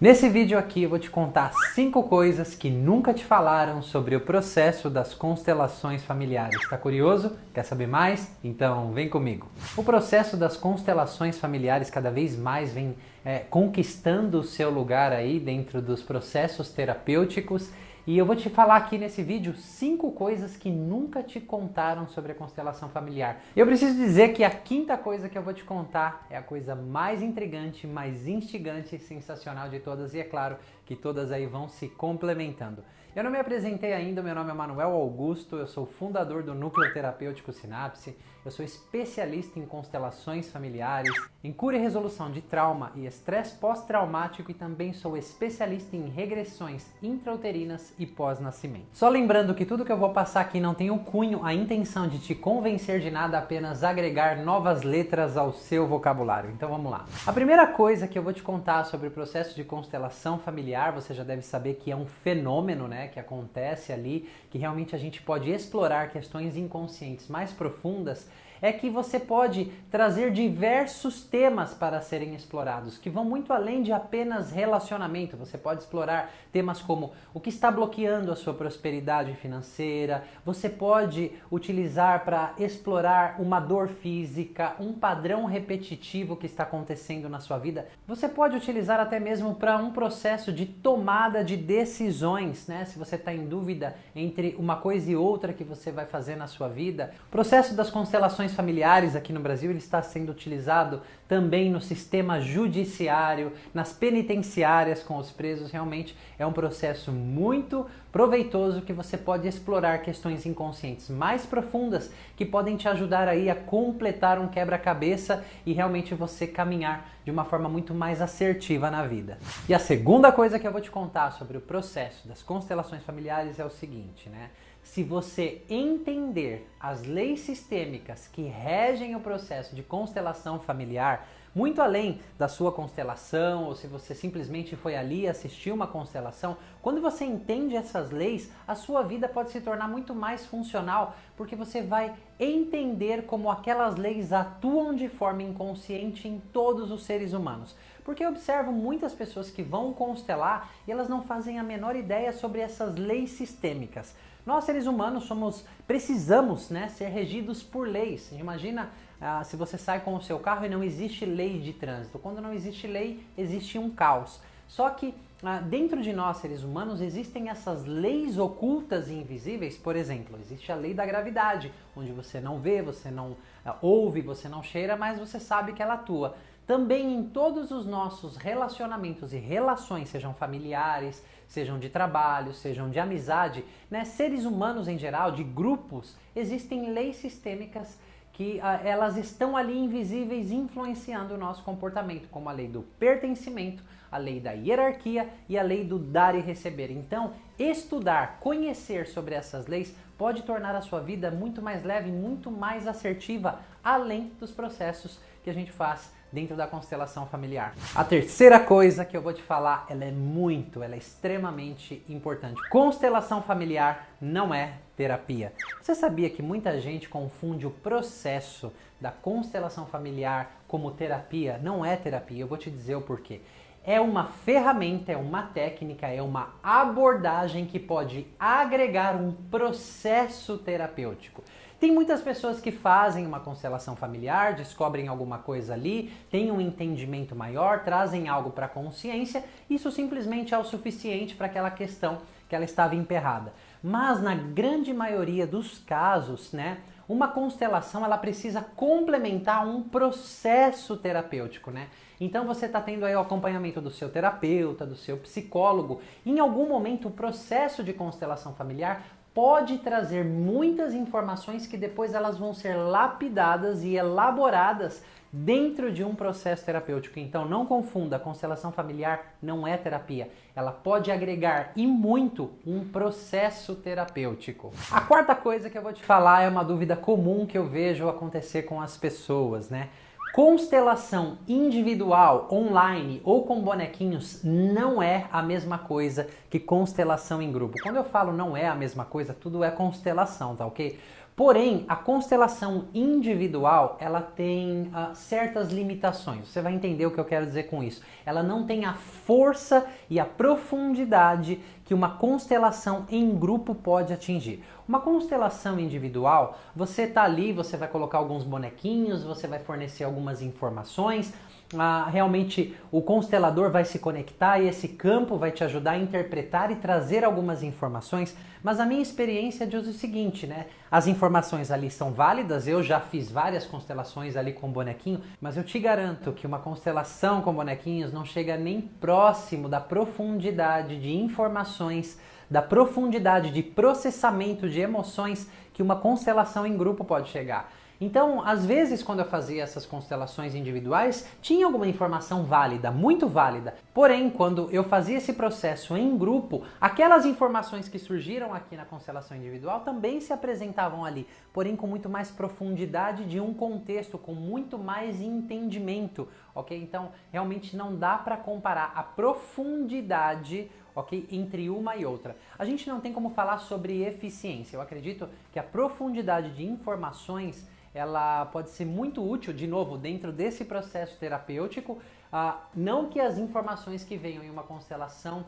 Nesse vídeo aqui eu vou te contar 5 coisas que nunca te falaram sobre o processo das constelações familiares. Tá curioso? Quer saber mais? Então vem comigo. O processo das constelações familiares cada vez mais vem conquistando o seu lugar aí dentro dos processos terapêuticos. E eu vou te falar aqui nesse vídeo 5 coisas que nunca te contaram sobre a constelação familiar. Eu preciso dizer que a 5ª coisa que eu vou te contar é a coisa mais intrigante, mais instigante e sensacional de todas. E é claro que todas aí vão se complementando. Eu não me apresentei ainda, meu nome é Manuel Augusto, eu sou fundador do Núcleo Terapêutico Sinapse, eu sou especialista em constelações familiares, em cura e resolução de trauma e estresse pós-traumático e também sou especialista em regressões intrauterinas e pós-nascimento. Só lembrando que tudo que eu vou passar aqui não tem o cunho, a intenção de te convencer de nada, apenas agregar novas letras ao seu vocabulário. Então vamos lá. A primeira coisa que eu vou te contar sobre o processo de constelação familiar, você já deve saber que é um fenômeno, né, que acontece ali, que realmente a gente pode explorar questões inconscientes mais profundas, é que você pode trazer diversos temas para serem explorados, que vão muito além de apenas relacionamento. Você pode explorar temas como o que está bloqueando a sua prosperidade financeira, você pode utilizar para explorar uma dor física, um padrão repetitivo que está acontecendo na sua vida. Você pode utilizar até mesmo para um processo de tomada de decisões, né? Se você está em dúvida entre uma coisa e outra que você vai fazer na sua vida. O processo das constelações familiares aqui no Brasil, ele está sendo utilizado também no sistema judiciário, nas penitenciárias com os presos. Realmente é um processo muito proveitoso que você pode explorar questões inconscientes mais profundas que podem te ajudar aí a completar um quebra-cabeça e realmente você caminhar de uma forma muito mais assertiva na vida. E a segunda coisa que eu vou te contar sobre o processo das constelações familiares é o seguinte, né? Se você entender as leis sistêmicas que regem o processo de constelação familiar, muito além da sua constelação, ou se você simplesmente foi ali assistir uma constelação, quando você entende essas leis, a sua vida pode se tornar muito mais funcional, porque você vai entender como aquelas leis atuam de forma inconsciente em todos os seres humanos. Porque eu observo muitas pessoas que vão constelar e elas não fazem a menor ideia sobre essas leis sistêmicas. Nós, seres humanos, precisamos, né, ser regidos por leis. Imagina se você sai com o seu carro e não existe lei de trânsito. Quando não existe lei, existe um caos. Só que dentro de nós, seres humanos, existem essas leis ocultas e invisíveis. Por exemplo, existe a lei da gravidade, onde você não vê, você não ouve, você não cheira, mas você sabe que ela atua. Também em todos os nossos relacionamentos e relações, sejam familiares, sejam de trabalho, sejam de amizade, né? Seres humanos em geral, de grupos, existem leis sistêmicas que elas estão ali invisíveis influenciando o nosso comportamento, como a lei do pertencimento, a lei da hierarquia e a lei do dar e receber. Então, estudar, conhecer sobre essas leis pode tornar a sua vida muito mais leve, muito mais assertiva, além dos processos que a gente faz dentro da constelação familiar. A terceira coisa que eu vou te falar, ela é extremamente importante. Constelação familiar não é terapia. Você sabia que muita gente confunde o processo da constelação familiar como terapia? Não é terapia, eu vou te dizer o porquê. É uma ferramenta, é uma técnica, é uma abordagem que pode agregar um processo terapêutico. Tem muitas pessoas que fazem uma constelação familiar, descobrem alguma coisa ali, têm um entendimento maior, trazem algo para a consciência, isso simplesmente é o suficiente para aquela questão que ela estava emperrada. Mas na grande maioria dos casos, né, uma constelação ela precisa complementar um processo terapêutico, né? Então você está tendo aí o acompanhamento do seu terapeuta, do seu psicólogo. Em algum momento o processo de constelação familiar pode trazer muitas informações que depois elas vão ser lapidadas e elaboradas dentro de um processo terapêutico. Então não confunda, a constelação familiar não é terapia. Ela pode agregar e muito um processo terapêutico. A 4ª coisa que eu vou te falar é uma dúvida comum que eu vejo acontecer com as pessoas, né? Constelação individual, online ou com bonequinhos não é a mesma coisa que constelação em grupo. Quando eu falo não é a mesma coisa, tudo é constelação, tá ok? Porém, a constelação individual, ela tem certas limitações. Você vai entender o que eu quero dizer com isso. Ela não tem a força e a profundidade que uma constelação em grupo pode atingir. Uma constelação individual, você tá ali, você vai colocar alguns bonequinhos, você vai fornecer algumas informações, realmente o constelador vai se conectar e esse campo vai te ajudar a interpretar e trazer algumas informações, mas a minha experiência diz o seguinte, né? As informações ali são válidas, eu já fiz várias constelações ali com bonequinho, mas eu te garanto que uma constelação com bonequinhos não chega nem próximo da profundidade de informações, da profundidade de processamento de emoções que uma constelação em grupo pode chegar. Então, às vezes, quando eu fazia essas constelações individuais, tinha alguma informação válida, muito válida. Porém, quando eu fazia esse processo em grupo, aquelas informações que surgiram aqui na constelação individual também se apresentavam ali, porém com muito mais profundidade de um contexto, com muito mais entendimento, ok? Então, realmente não dá para comparar a profundidade, ok, entre uma e outra. A gente não tem como falar sobre eficiência. Eu acredito que a profundidade de informações ela pode ser muito útil, de novo, dentro desse processo terapêutico. Não que as informações que venham em uma constelação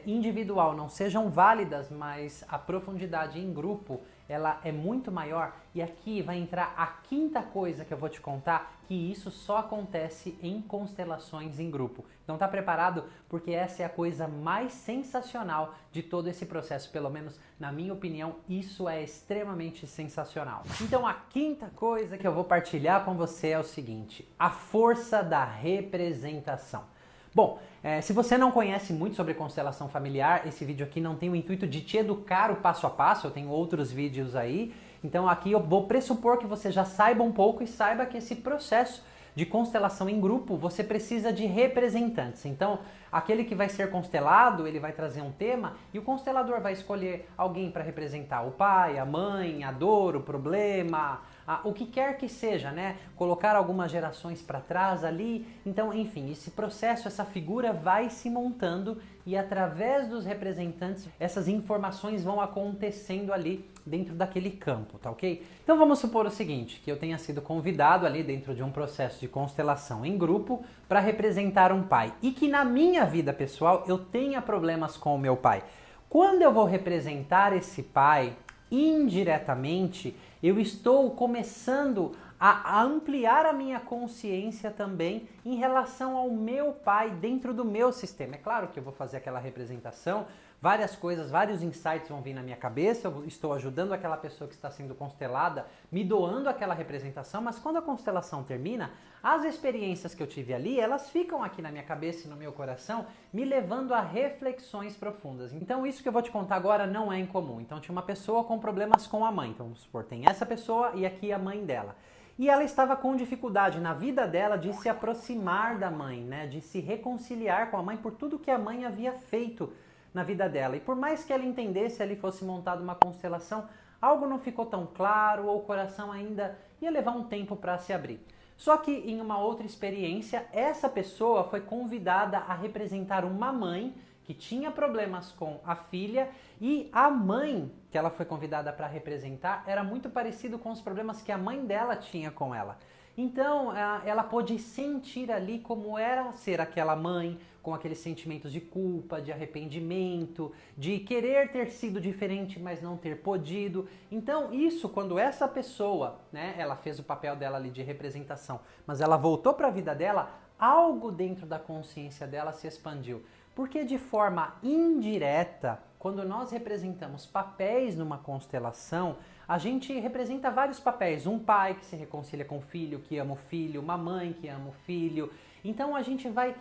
individual não sejam válidas, mas a profundidade em grupo ela é muito maior. E aqui vai entrar a quinta coisa que eu vou te contar, que isso só acontece em constelações em grupo. Então tá preparado? Porque essa é a coisa mais sensacional de todo esse processo, pelo menos na minha opinião, isso é extremamente sensacional. Então a quinta coisa que eu vou partilhar com você é o seguinte: a força da representação. Bom, se você não conhece muito sobre constelação familiar, esse vídeo aqui não tem o intuito de te educar o passo a passo, eu tenho outros vídeos aí, então aqui eu vou pressupor que você já saiba um pouco e saiba que esse processo de constelação em grupo, você precisa de representantes. Então, aquele que vai ser constelado, ele vai trazer um tema e o constelador vai escolher alguém para representar o pai, a mãe, a dor, o problema, o que quer que seja, né? Colocar algumas gerações para trás ali. Então, enfim, esse processo, essa figura vai se montando e através dos representantes, essas informações vão acontecendo ali dentro daquele campo, tá ok? Então vamos supor o seguinte, que eu tenha sido convidado ali dentro de um processo de constelação em grupo para representar um pai e que na minha vida pessoal eu tenha problemas com o meu pai. Quando eu vou representar esse pai, indiretamente, eu estou começando a ampliar a minha consciência também em relação ao meu pai dentro do meu sistema. É claro que eu vou fazer aquela representação, várias coisas, vários insights vão vir na minha cabeça, eu estou ajudando aquela pessoa que está sendo constelada, me doando aquela representação, mas quando a constelação termina, as experiências que eu tive ali, elas ficam aqui na minha cabeça e no meu coração, me levando a reflexões profundas. Então isso que eu vou te contar agora não é incomum. Então tinha uma pessoa com problemas com a mãe, então vamos supor, tem essa pessoa e aqui a mãe dela. E ela estava com dificuldade na vida dela de se aproximar da mãe, né? De se reconciliar com a mãe por tudo que a mãe havia feito na vida dela. E por mais que ela entendesse, ali fosse montada uma constelação, algo não ficou tão claro ou o coração ainda ia levar um tempo para se abrir. Só que em uma outra experiência, essa pessoa foi convidada a representar uma mãe que tinha problemas com a filha e a mãe que ela foi convidada para representar era muito parecido com os problemas que a mãe dela tinha com ela. Então ela pôde sentir ali como era ser aquela mãe, com aqueles sentimentos de culpa, de arrependimento, de querer ter sido diferente, mas não ter podido. Então isso, quando essa pessoa, né, ela fez o papel dela ali de representação, mas ela voltou para a vida dela, algo dentro da consciência dela se expandiu. Porque de forma indireta, quando nós representamos papéis numa constelação, a gente representa vários papéis. Um pai que se reconcilia com o filho, que ama o filho, uma mãe que ama o filho. Então a gente vai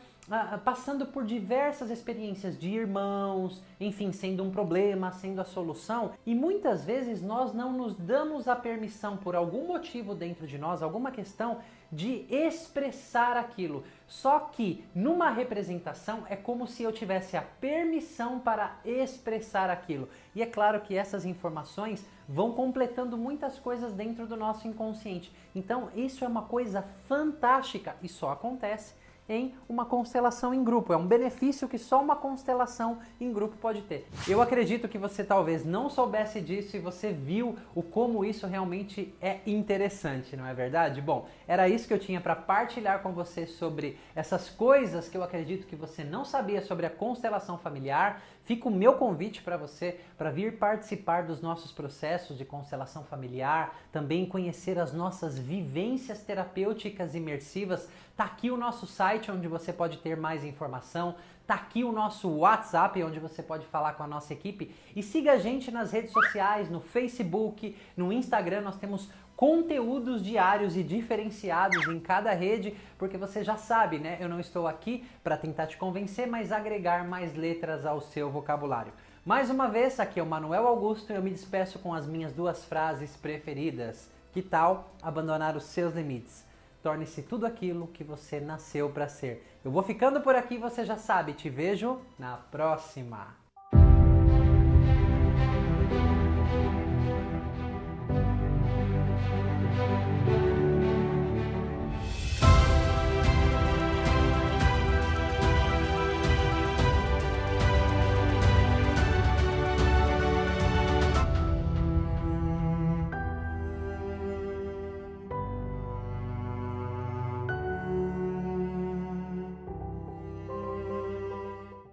passando por diversas experiências de irmãos, enfim, sendo um problema, sendo a solução. E muitas vezes nós não nos damos a permissão, por algum motivo dentro de nós, alguma questão, de expressar aquilo. Só que numa representação é como se eu tivesse a permissão para expressar aquilo. E é claro que essas informações vão completando muitas coisas dentro do nosso inconsciente. Então isso é uma coisa fantástica e só acontece em uma constelação em grupo. É um benefício que só uma constelação em grupo pode ter. Eu acredito que você talvez não soubesse disso e você viu o como isso realmente é interessante, não é verdade? Bom, era isso que eu tinha para partilhar com você sobre essas coisas que eu acredito que você não sabia sobre a constelação familiar. Fica o meu convite para você para vir participar dos nossos processos de constelação familiar, também conhecer as nossas vivências terapêuticas imersivas. Tá aqui o nosso site onde você pode ter mais informação, tá aqui o nosso WhatsApp onde você pode falar com a nossa equipe e siga a gente nas redes sociais, no Facebook, no Instagram. Nós temos conteúdos diários e diferenciados em cada rede, porque você já sabe, né? Eu não estou aqui para tentar te convencer, mas agregar mais letras ao seu vocabulário. Mais uma vez, aqui é o Manuel Augusto e eu me despeço com as minhas duas frases preferidas. Que tal abandonar os seus limites? Torne-se tudo aquilo que você nasceu para ser. Eu vou ficando por aqui, você já sabe. Te vejo na próxima.